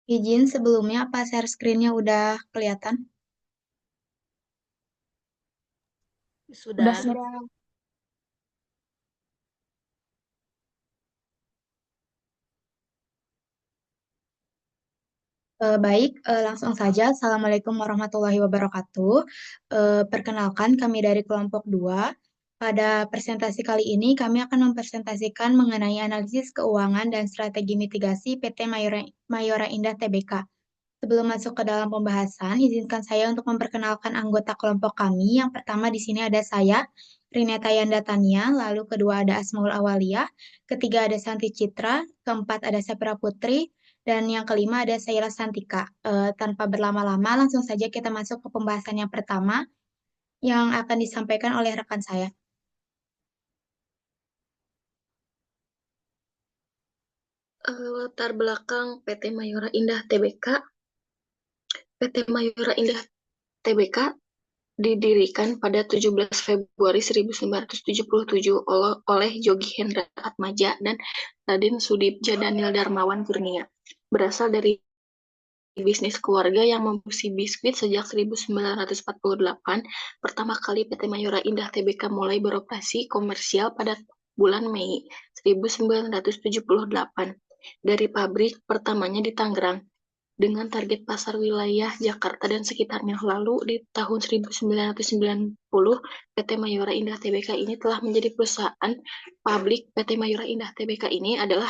Izin sebelumnya, apa share screen-nya udah kelihatan? Udah Sudah. sudah. Baik, langsung saja. Assalamualaikum warahmatullahi wabarakatuh. Perkenalkan, kami dari kelompok 2. Pada presentasi kali ini, kami akan mempresentasikan mengenai analisis keuangan dan strategi mitigasi PT Mayora Indah Tbk. Sebelum masuk ke dalam pembahasan, izinkan saya untuk memperkenalkan anggota kelompok kami. Yang pertama di sini ada saya, Rineta Yanda Tania, lalu kedua ada Asmaul Awaliyah, ketiga ada Santi Citra, keempat ada Sapira Putri, dan yang kelima ada Saira Santika. Tanpa berlama-lama, langsung saja kita masuk ke pembahasan yang pertama yang akan disampaikan oleh rekan saya. Latar belakang PT Mayora Indah Tbk. PT Mayora Indah Tbk didirikan pada 17 Februari 1977 oleh Jogi Hendra Atmaja dan Raden Sudibja Daniel Darmawan Kurnia. Berasal dari bisnis keluarga yang memproduksi biskuit sejak 1948, pertama kali PT Mayora Indah Tbk mulai beroperasi komersial pada bulan Mei 1978 dari pabrik pertamanya di Tangerang dengan target pasar wilayah Jakarta dan sekitarnya. Lalu di tahun 1990, PT Mayora Indah Tbk ini telah menjadi perusahaan publik. PT Mayora Indah Tbk ini adalah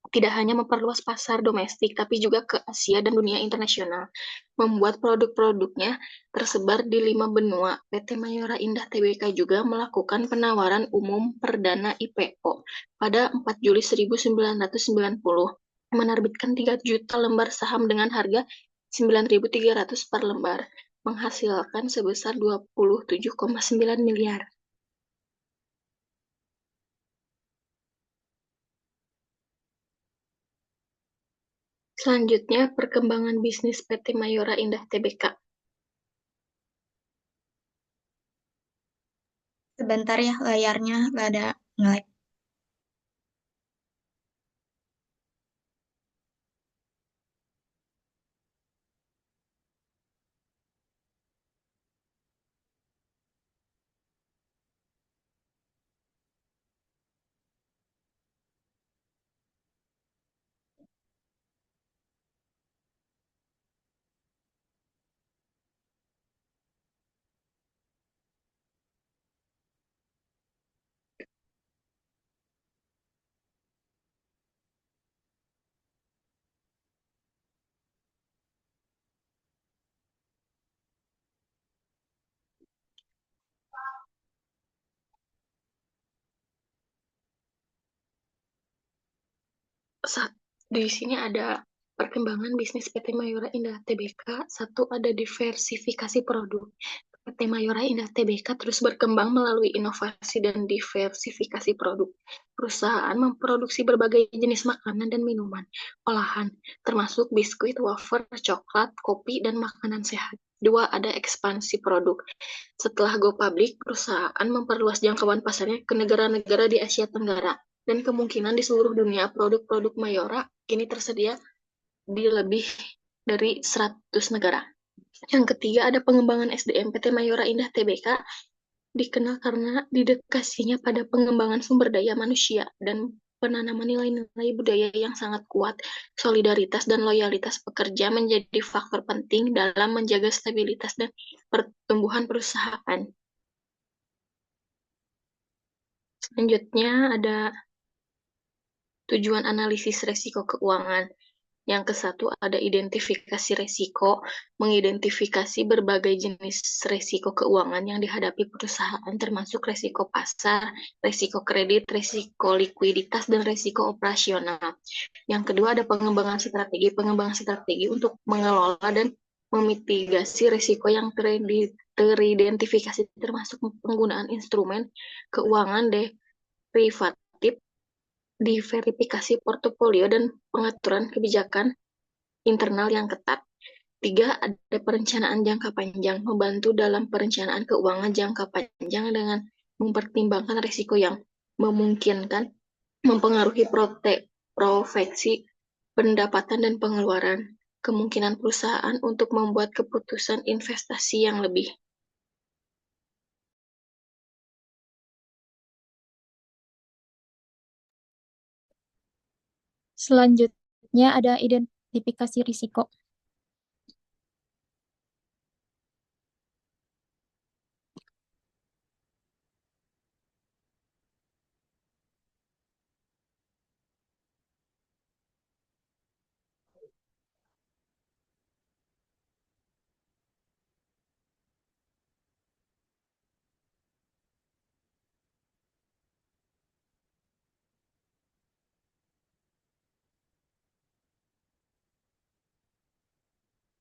tidak hanya memperluas pasar domestik, tapi juga ke Asia dan dunia internasional. Membuat produk-produknya tersebar di 5 benua. PT Mayora Indah Tbk juga melakukan penawaran umum perdana IPO pada 4 Juli 1990, menerbitkan 3 juta lembar saham dengan harga 9.300 per lembar, menghasilkan sebesar 27,9 miliar. Selanjutnya, perkembangan bisnis PT Mayora Indah Tbk. Sebentar ya, layarnya ada nge-lag. Di sini ada perkembangan bisnis PT Mayora Indah Tbk. Satu, ada diversifikasi produk. PT Mayora Indah Tbk terus berkembang melalui inovasi dan diversifikasi produk. Perusahaan memproduksi berbagai jenis makanan dan minuman olahan, termasuk biskuit, wafer, coklat, kopi, dan makanan sehat. Dua, ada ekspansi produk. Setelah go public, perusahaan memperluas jangkauan pasarnya ke negara-negara di Asia Tenggara. Dan kemungkinan di seluruh dunia produk-produk Mayora kini tersedia di lebih dari 100 negara. Yang ketiga, ada pengembangan SDM. PT Mayora Indah Tbk dikenal karena dedikasinya pada pengembangan sumber daya manusia dan penanaman nilai-nilai budaya yang sangat kuat. Solidaritas dan loyalitas pekerja menjadi faktor penting dalam menjaga stabilitas dan pertumbuhan perusahaan. Selanjutnya ada tujuan analisis resiko keuangan. Yang ke satu, ada identifikasi resiko, mengidentifikasi berbagai jenis resiko keuangan yang dihadapi perusahaan, termasuk resiko pasar, resiko kredit, resiko likuiditas, dan resiko operasional. Yang kedua, ada pengembangan strategi untuk mengelola dan memitigasi resiko yang teridentifikasi, termasuk penggunaan instrumen keuangan derivatif, diverifikasi portofolio, dan pengaturan kebijakan internal yang ketat. Tiga, ada perencanaan jangka panjang, membantu dalam perencanaan keuangan jangka panjang dengan mempertimbangkan risiko yang memungkinkan mempengaruhi proyeksi pendapatan dan pengeluaran. kemungkinan perusahaan untuk membuat keputusan investasi yang lebih. Selanjutnya ada identifikasi risiko.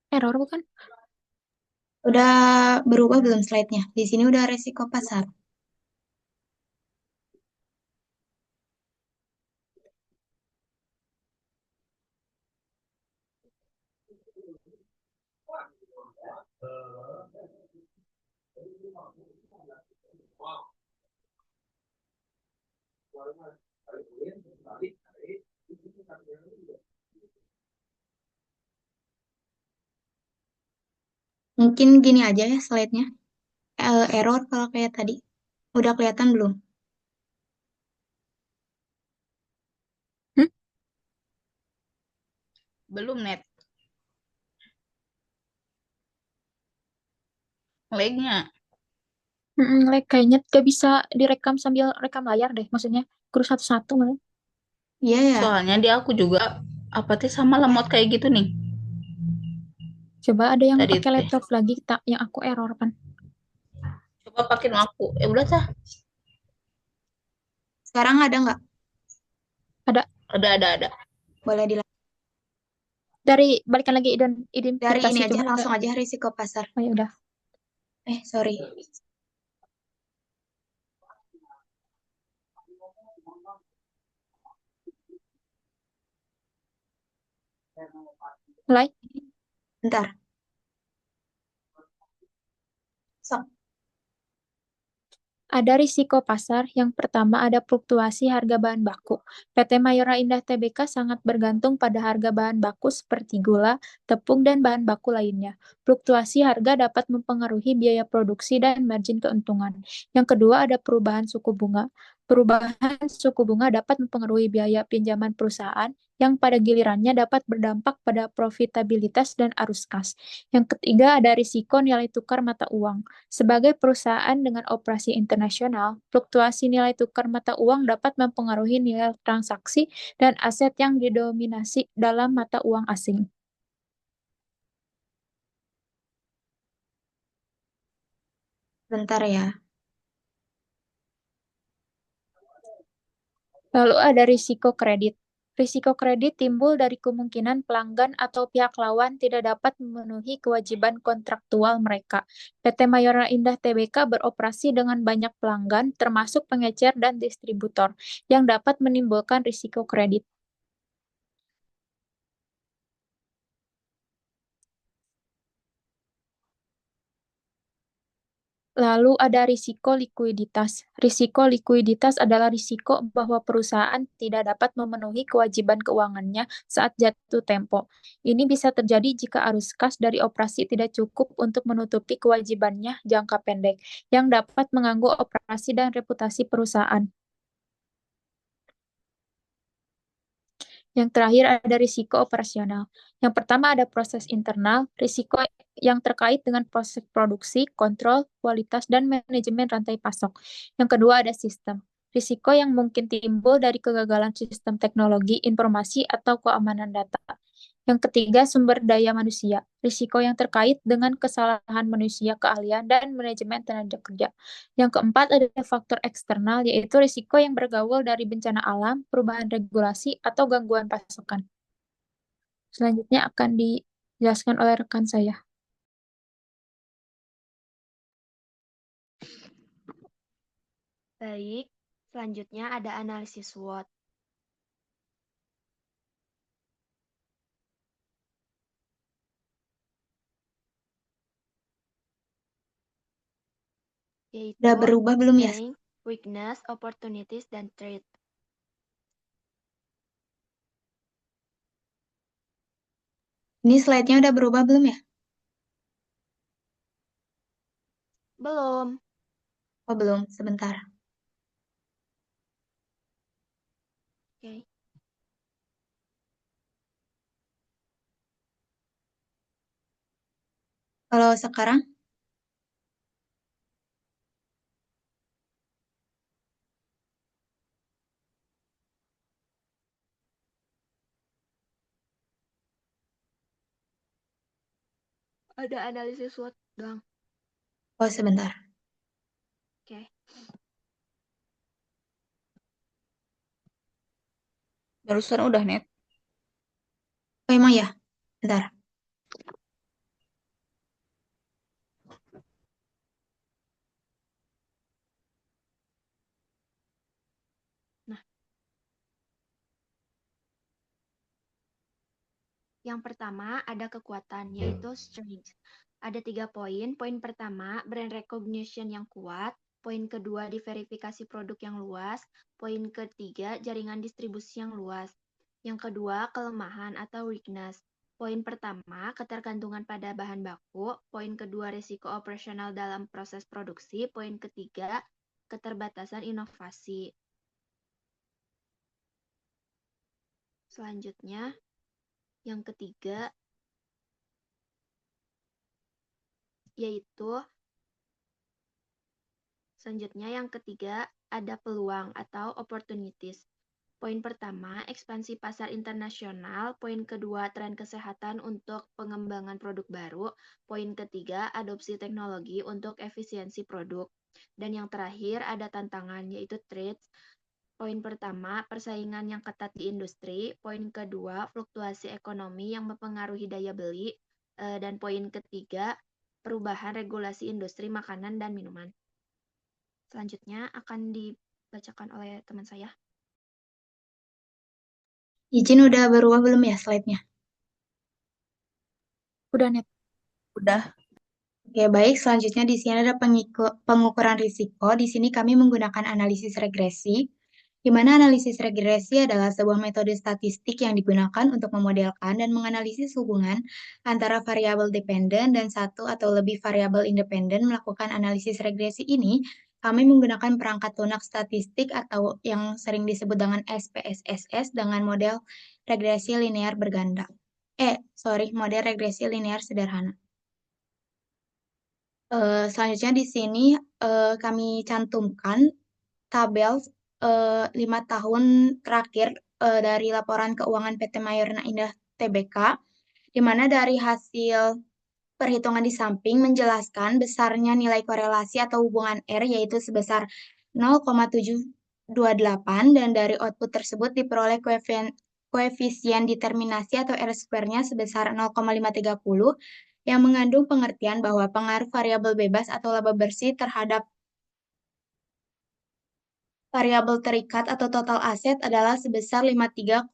Error bukan? Udah berubah belum slide-nya? Di sini udah resiko pasar. Mungkin gini aja ya slide-nya. Error kalau kayak tadi. Udah kelihatan belum? Hmm? Belum net. Lag-nya. Like, kayaknya gak bisa direkam sambil rekam layar deh. Maksudnya kurus satu-satu malah. Iya ya. Soalnya di aku juga apa teh sama lemot kayak gitu nih. Coba ada yang Tadi pakai teh. laptop lagi, tak yang aku error kan. Coba pakai aku. Udah tah. Sekarang ada nggak? Ada Ada. Boleh dilanjut. dari balikan lagi Dari ini identifikasi aja, coba ada. langsung aja risiko pasar. Oh ya udah. Sorry. Mulai. Bentar. Sok. Ada risiko pasar. Yang pertama ada fluktuasi harga bahan baku. PT Mayora Indah Tbk sangat bergantung pada harga bahan baku seperti gula, tepung, dan bahan baku lainnya. Fluktuasi harga dapat mempengaruhi biaya produksi dan margin keuntungan. Yang kedua ada perubahan suku bunga. Perubahan suku bunga dapat mempengaruhi biaya pinjaman perusahaan yang pada gilirannya dapat berdampak pada profitabilitas dan arus kas. Yang ketiga ada risiko nilai tukar mata uang. Sebagai perusahaan dengan operasi internasional, fluktuasi nilai tukar mata uang dapat mempengaruhi nilai transaksi dan aset yang didominasi dalam mata uang asing. Bentar ya. Lalu ada risiko kredit. Risiko kredit timbul dari kemungkinan pelanggan atau pihak lawan tidak dapat memenuhi kewajiban kontraktual mereka. PT Mayora Indah Tbk beroperasi dengan banyak pelanggan, termasuk pengecer dan distributor, yang dapat menimbulkan risiko kredit. Lalu ada risiko likuiditas. Risiko likuiditas adalah risiko bahwa perusahaan tidak dapat memenuhi kewajiban keuangannya saat jatuh tempo. Ini bisa terjadi jika arus kas dari operasi tidak cukup untuk menutupi kewajibannya jangka pendek, yang dapat mengganggu operasi dan reputasi perusahaan. Yang terakhir ada risiko operasional. Yang pertama ada proses internal, risiko yang terkait dengan proses produksi, kontrol, kualitas, dan manajemen rantai pasok. Yang kedua ada sistem. Risiko yang mungkin timbul dari kegagalan sistem teknologi, informasi, atau keamanan data. Yang ketiga, sumber daya manusia. Risiko yang terkait dengan kesalahan manusia, keahlian, dan manajemen tenaga kerja. Yang keempat ada faktor eksternal, yaitu risiko yang bergaul dari bencana alam, perubahan regulasi, atau gangguan pasokan. Selanjutnya akan dijelaskan oleh rekan saya. Baik, selanjutnya ada analisis SWOT. Yaitu Udah berubah belum ya? strength, weakness, opportunities, dan threat. Ini slide-nya udah berubah belum ya? Belum. Oh, belum. Sebentar. Oke. Kalau sekarang, Ada analisis SWOT doang. oh sebentar. Oke. Barusan udah net. Oh, emang ya? Bentar. Nah, yang pertama ada kekuatan, yaitu strength. Ada 3 poin. Poin pertama, brand recognition yang kuat. Poin kedua, diverifikasi produk yang luas. Poin ketiga, jaringan distribusi yang luas. Yang kedua, kelemahan atau weakness. Poin pertama, ketergantungan pada bahan baku. Poin kedua, risiko operasional dalam proses produksi. Poin ketiga, keterbatasan inovasi. Selanjutnya, yang ketiga, yaitu selanjutnya yang ketiga ada peluang atau opportunities. Poin pertama, ekspansi pasar internasional. Poin kedua, tren kesehatan untuk pengembangan produk baru. Poin ketiga, adopsi teknologi untuk efisiensi produk. Dan yang terakhir, ada tantangan, yaitu threats. Poin pertama, persaingan yang ketat di industri. Poin kedua, fluktuasi ekonomi yang mempengaruhi daya beli. Dan poin ketiga, perubahan regulasi industri makanan dan minuman. Selanjutnya akan dibacakan oleh teman saya. Izin udah berubah belum ya slide-nya? Udah net. Udah. Oke, baik. Selanjutnya di sini ada pengukuran risiko. Di sini kami menggunakan analisis regresi, di mana analisis regresi adalah sebuah metode statistik yang digunakan untuk memodelkan dan menganalisis hubungan antara variabel dependen dan satu atau lebih variabel independen. Melakukan analisis regresi ini, kami menggunakan perangkat lunak statistik atau yang sering disebut dengan SPSS dengan model regresi linear berganda. Model regresi linear sederhana. Selanjutnya di sini kami cantumkan tabel 5 tahun terakhir dari laporan keuangan PT Mayorna Indah Tbk, di mana dari hasil perhitungan di samping menjelaskan besarnya nilai korelasi atau hubungan R yaitu sebesar 0,728 dan dari output tersebut diperoleh koefisien determinasi atau R-square-nya sebesar 0,530 yang mengandung pengertian bahwa pengaruh variabel bebas atau laba bersih terhadap variabel terikat atau total aset adalah sebesar 53,0%.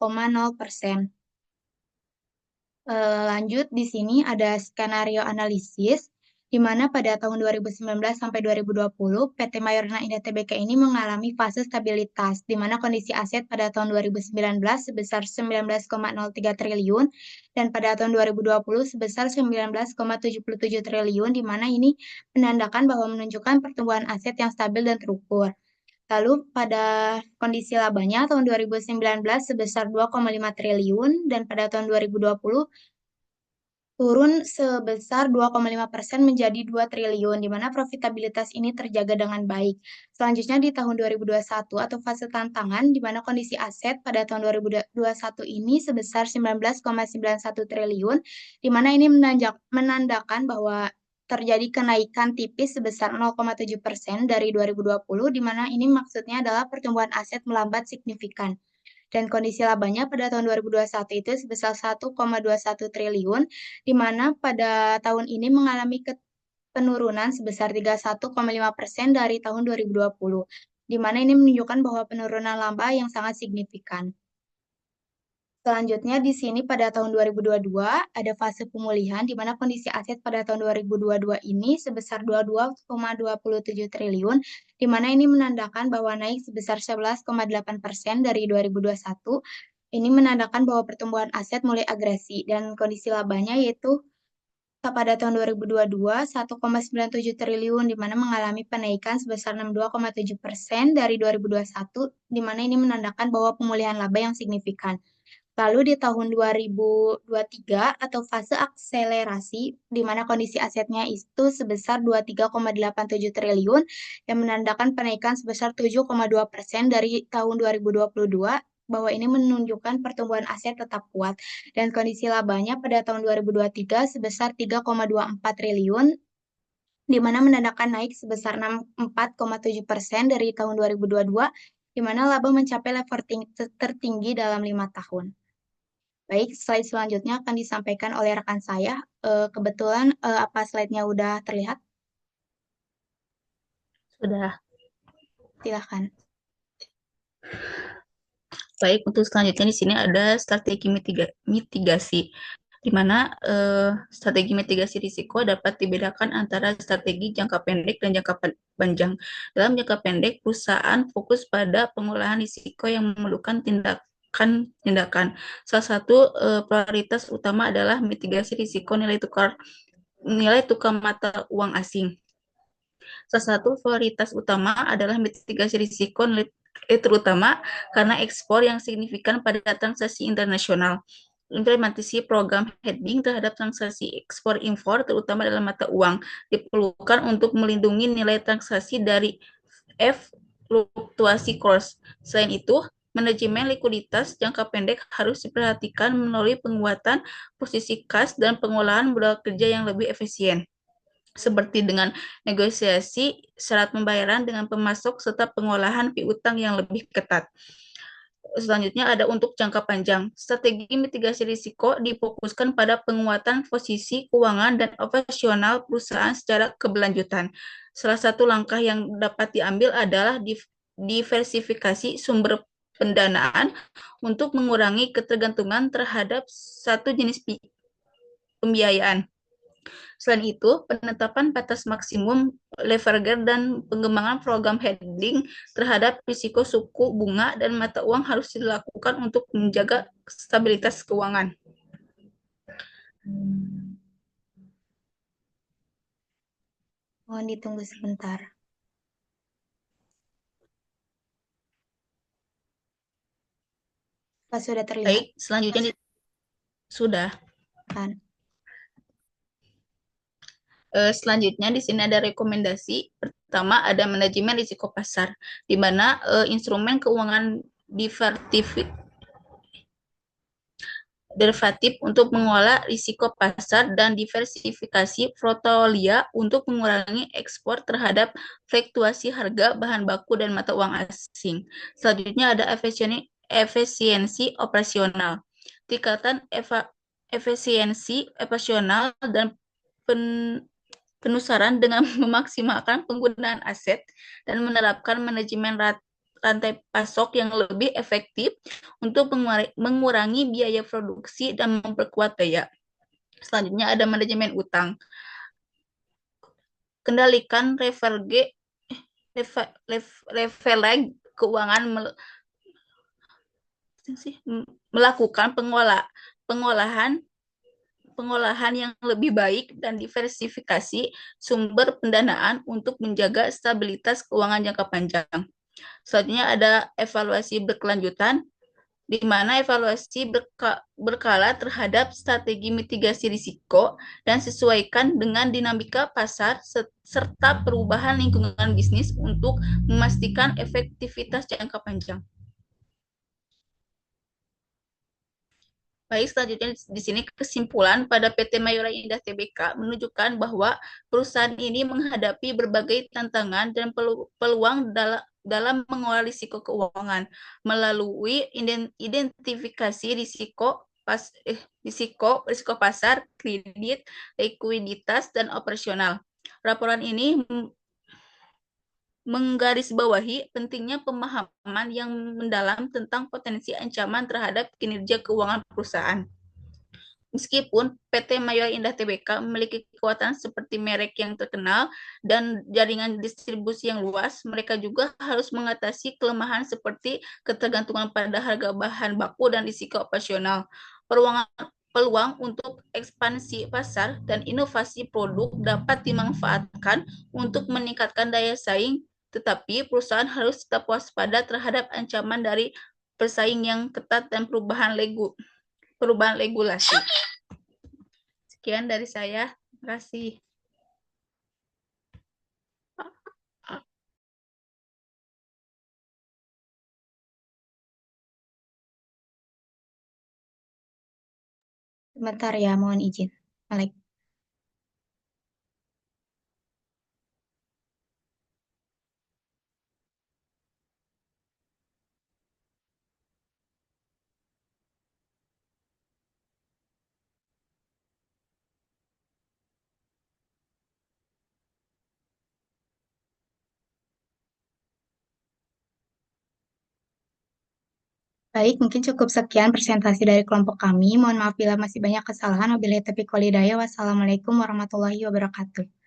Lanjut, di sini ada skenario analisis, di mana pada tahun 2019 sampai 2020, PT Mayorna Indah Tbk ini mengalami fase stabilitas, di mana kondisi aset pada tahun 2019 sebesar 19,03 triliun, dan pada tahun 2020 sebesar 19,77 triliun, di mana ini menandakan bahwa menunjukkan pertumbuhan aset yang stabil dan terukur. Lalu pada kondisi labanya tahun 2019 sebesar 2,5 triliun dan pada tahun 2020 turun sebesar 2,5% menjadi 2 triliun, di mana profitabilitas ini terjaga dengan baik. Selanjutnya di tahun 2021 atau fase tantangan, di mana kondisi aset pada tahun 2021 ini sebesar 19,91 triliun, di mana ini menandakan bahwa terjadi kenaikan tipis sebesar 0,7% dari 2020, di mana ini maksudnya adalah pertumbuhan aset melambat signifikan. Dan kondisi labanya pada tahun 2021 itu sebesar 1,21 triliun, di mana pada tahun ini mengalami penurunan sebesar 31,5% dari tahun 2020, di mana ini menunjukkan bahwa penurunan laba yang sangat signifikan. Selanjutnya di sini pada tahun 2022 ada fase pemulihan di mana kondisi aset pada tahun 2022 ini sebesar 22,27 triliun, di mana ini menandakan bahwa naik sebesar 11,8% dari 2021, Ini menandakan bahwa pertumbuhan aset mulai agresi dan kondisi labanya yaitu pada tahun 2022 1,97 triliun di mana mengalami penaikan sebesar 62,7% dari 2021 di mana ini menandakan bahwa pemulihan laba yang signifikan. Lalu di tahun 2023 atau fase akselerasi di mana kondisi asetnya itu sebesar 23,87 triliun yang menandakan penaikan sebesar 7,2% dari tahun 2022 bahwa ini menunjukkan pertumbuhan aset tetap kuat dan kondisi labanya pada tahun 2023 sebesar 3,24 triliun di mana menandakan naik sebesar 64,7% dari tahun 2022 di mana laba mencapai level tertinggi dalam 5 tahun. Baik, slide selanjutnya akan disampaikan oleh rekan saya. Kebetulan apa slide-nya udah terlihat? Sudah. Silahkan. Baik, untuk selanjutnya di sini ada strategi mitigasi, di mana strategi mitigasi risiko dapat dibedakan antara strategi jangka pendek dan jangka panjang. Dalam jangka pendek, perusahaan fokus pada pengolahan risiko yang memerlukan tindakan. Salah satu prioritas utama adalah mitigasi risiko nilai tukar mata uang asing. Salah satu prioritas utama adalah mitigasi risiko nilai terutama karena ekspor yang signifikan pada transaksi internasional. Implementasi program hedging terhadap transaksi ekspor-impor, terutama dalam mata uang, diperlukan untuk melindungi nilai transaksi dari fluktuasi kurs. Selain itu, manajemen likuiditas jangka pendek harus diperhatikan melalui penguatan posisi kas dan pengolahan modal kerja yang lebih efisien, seperti dengan negosiasi syarat pembayaran dengan pemasok serta pengolahan piutang yang lebih ketat. Selanjutnya ada untuk jangka panjang. Strategi mitigasi risiko difokuskan pada penguatan posisi keuangan dan operasional perusahaan secara keberlanjutan. Salah satu langkah yang dapat diambil adalah diversifikasi sumber pendanaan untuk mengurangi ketergantungan terhadap satu jenis pembiayaan. Selain itu, penetapan batas maksimum leverage dan pengembangan program hedging terhadap risiko suku bunga dan mata uang harus dilakukan untuk menjaga stabilitas keuangan. Mohon ditunggu sebentar. Apa sudah terlihat? Baik, selanjutnya sudah. Kan. Selanjutnya di sini ada rekomendasi. Pertama ada manajemen risiko pasar, di mana instrumen keuangan derivatif untuk mengolah risiko pasar dan diversifikasi portofolio untuk mengurangi ekspor terhadap fluktuasi harga bahan baku dan mata uang asing. Selanjutnya ada efisiensi operasional. Tingkatan efisiensi operasional dan penusaran dengan memaksimalkan penggunaan aset dan menerapkan manajemen rantai pasok yang lebih efektif untuk mengurangi biaya produksi dan memperkuat daya. Selanjutnya ada manajemen utang. Kendalikan leverage keuangan melakukan pengolahan yang lebih baik dan diversifikasi sumber pendanaan untuk menjaga stabilitas keuangan jangka panjang. Selanjutnya ada evaluasi berkelanjutan, di mana evaluasi berkala terhadap strategi mitigasi risiko dan sesuaikan dengan dinamika pasar serta perubahan lingkungan bisnis untuk memastikan efektivitas jangka panjang. Baik, selanjutnya di sini kesimpulan pada PT Mayora Indah Tbk menunjukkan bahwa perusahaan ini menghadapi berbagai tantangan dan peluang dalam mengolah risiko keuangan melalui identifikasi risiko pasar, kredit, likuiditas, dan operasional. Laporan ini menggarisbawahi pentingnya pemahaman yang mendalam tentang potensi ancaman terhadap kinerja keuangan perusahaan. Meskipun PT Mayora Indah Tbk memiliki kekuatan seperti merek yang terkenal dan jaringan distribusi yang luas, mereka juga harus mengatasi kelemahan seperti ketergantungan pada harga bahan baku dan risiko operasional. Peluang untuk ekspansi pasar dan inovasi produk dapat dimanfaatkan untuk meningkatkan daya saing, tetapi perusahaan harus tetap waspada terhadap ancaman dari pesaing yang ketat dan perubahan regulasi. Sekian dari saya. Terima kasih. Sebentar ya, mohon izin. Malek. Baik, mungkin cukup sekian presentasi dari kelompok kami. Mohon maaf bila masih banyak kesalahan. Wabillahi taufiq walhidayah. Wassalamualaikum warahmatullahi wabarakatuh.